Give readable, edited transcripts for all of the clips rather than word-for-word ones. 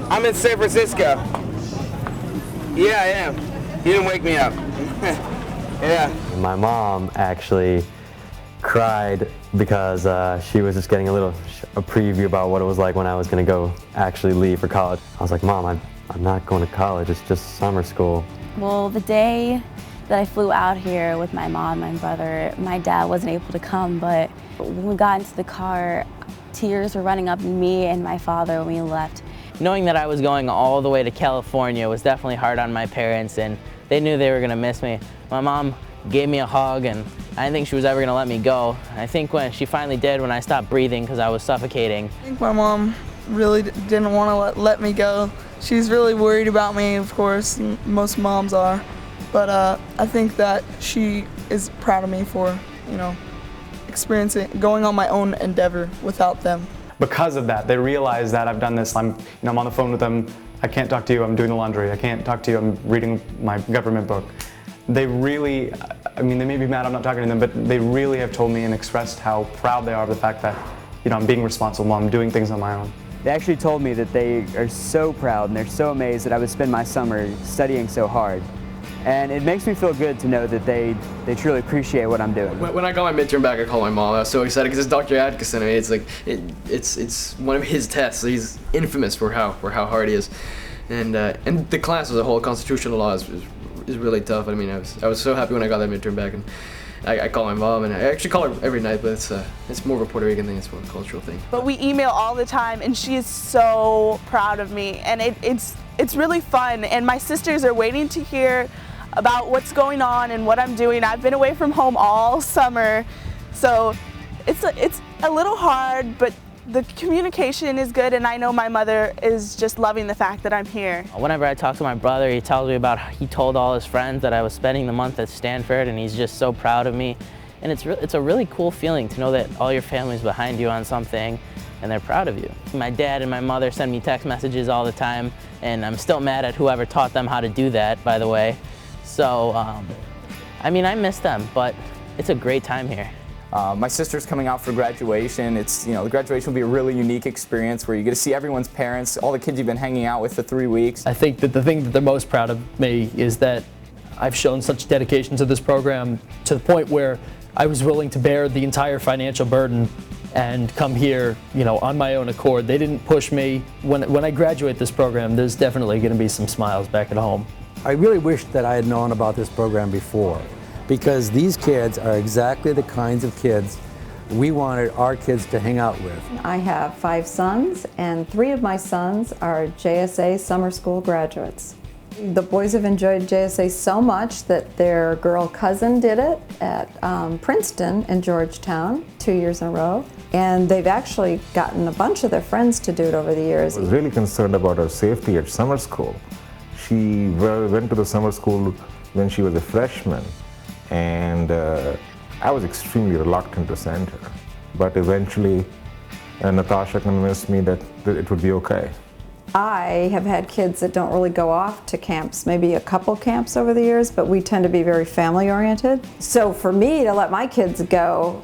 I'm in San Francisco. Yeah, I am. You didn't wake me up. Yeah. My mom actually cried because she was just getting a preview about what it was like when I was going to go actually leave for college. I was like, Mom, I'm not going to college, it's just summer school. Well, the day that I flew out here with my mom and my brother, my dad wasn't able to come, but when we got into the car, tears were running up me and my father when we left. Knowing that I was going all the way to California was definitely hard on my parents, and they knew they were going to miss me. My mom gave me a hug, and I didn't think she was ever going to let me go. I think when she finally did, when I stopped breathing because I was suffocating. I think my mom really didn't want to let me go. She's really worried about me, of course, most moms are. But I think that she is proud of me for, going on my own endeavor without them. Because of that, they realize that I've done this. I'm on the phone with them. I can't talk to you, I'm doing the laundry. I can't talk to you, I'm reading my government book. They really, they may be mad I'm not talking to them, but they really have told me and expressed how proud they are of the fact that, I'm being responsible, I'm doing things on my own. They actually told me that they are so proud and they're so amazed that I would spend my summer studying so hard. And it makes me feel good to know that they truly appreciate what I'm doing. When I got my midterm back, I called my mom. I was so excited because it's Dr. Atkinson. It's like it's one of his tests. He's infamous for how hard he is, and the class as a whole, constitutional law is really tough. I was so happy when I got that midterm back, and I call my mom, and I actually call her every night. But it's more of a Puerto Rican thing. It's more of a cultural thing. But we email all the time, and she is so proud of me, and it's really fun. And my sisters are waiting to hear about what's going on and what I'm doing. I've been away from home all summer, so it's a little hard, but the communication is good, and I know my mother is just loving the fact that I'm here. Whenever I talk to my brother, he tells me about he told all his friends that I was spending the month at Stanford, and he's just so proud of me. And it's a really cool feeling to know that all your family's behind you on something and they're proud of you. My dad and my mother send me text messages all the time, and I'm still mad at whoever taught them how to do that, by the way. So, I miss them, but it's a great time here. My sister's coming out for graduation. The graduation will be a really unique experience where you get to see everyone's parents, all the kids you've been hanging out with for 3 weeks. I think that the thing that they're most proud of me is that I've shown such dedication to this program to the point where I was willing to bear the entire financial burden and come here, on my own accord. They didn't push me. When I graduate this program, there's definitely going to be some smiles back at home. I really wish that I had known about this program before, because these kids are exactly the kinds of kids we wanted our kids to hang out with. I have 5 sons, and 3 of my sons are JSA summer school graduates. The boys have enjoyed JSA so much that their girl cousin did it at Princeton and Georgetown 2 years in a row, and they've actually gotten a bunch of their friends to do it over the years. I was really concerned about her safety at summer school. She went to the summer school when she was a freshman, and I was extremely reluctant to send her. But eventually, Natasha convinced me that it would be okay. I have had kids that don't really go off to camps, maybe a couple camps over the years, but we tend to be very family oriented. So for me to let my kids go,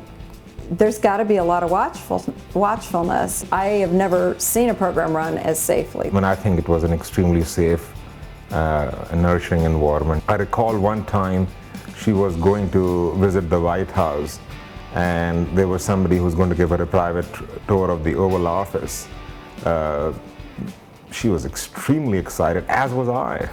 there's got to be a lot of watchfulness. I have never seen a program run as safely. I think it was an extremely safe, nurturing environment. I recall one time she was going to visit the White House, and there was somebody who was going to give her a private tour of the Oval Office. She was extremely excited, as was I.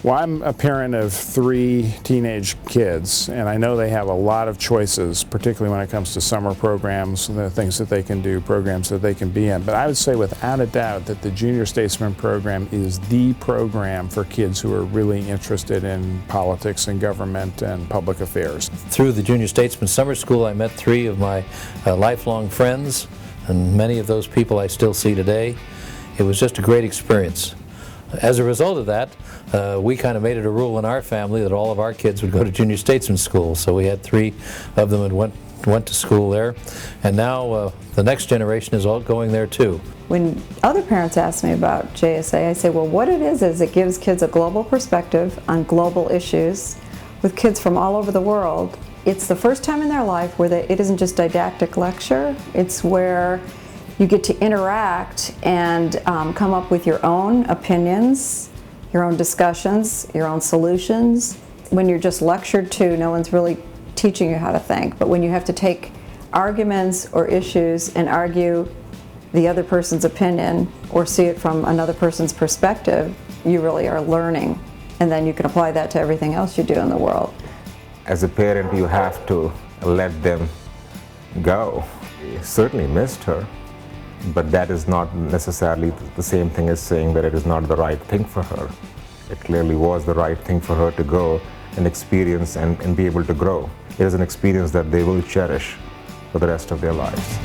Well, I'm a parent of 3 teenage kids, and I know they have a lot of choices, particularly when it comes to summer programs, the things that they can do, programs that they can be in. But I would say without a doubt that the Junior Statesman program is the program for kids who are really interested in politics and government and public affairs. Through the Junior Statesman Summer School, I met 3 of my lifelong friends, and many of those people I still see today. It was just a great experience. As a result of that, we kind of made it a rule in our family that all of our kids would go to Junior Statesman School. So we had 3 of them that went to school there, and now the next generation is all going there too. When other parents ask me about JSA, I say, well, what it is it gives kids a global perspective on global issues with kids from all over the world. It's the first time in their life where it isn't just didactic lecture, it's where You get to interact and come up with your own opinions, your own discussions, your own solutions. When you're just lectured to, no one's really teaching you how to think. But when you have to take arguments or issues and argue the other person's opinion or see it from another person's perspective, you really are learning. And then you can apply that to everything else you do in the world. As a parent, you have to let them go. I certainly missed her, but that is not necessarily the same thing as saying that it is not the right thing for her. It clearly was the right thing for her to go and experience and be able to grow. It is an experience that they will cherish for the rest of their lives.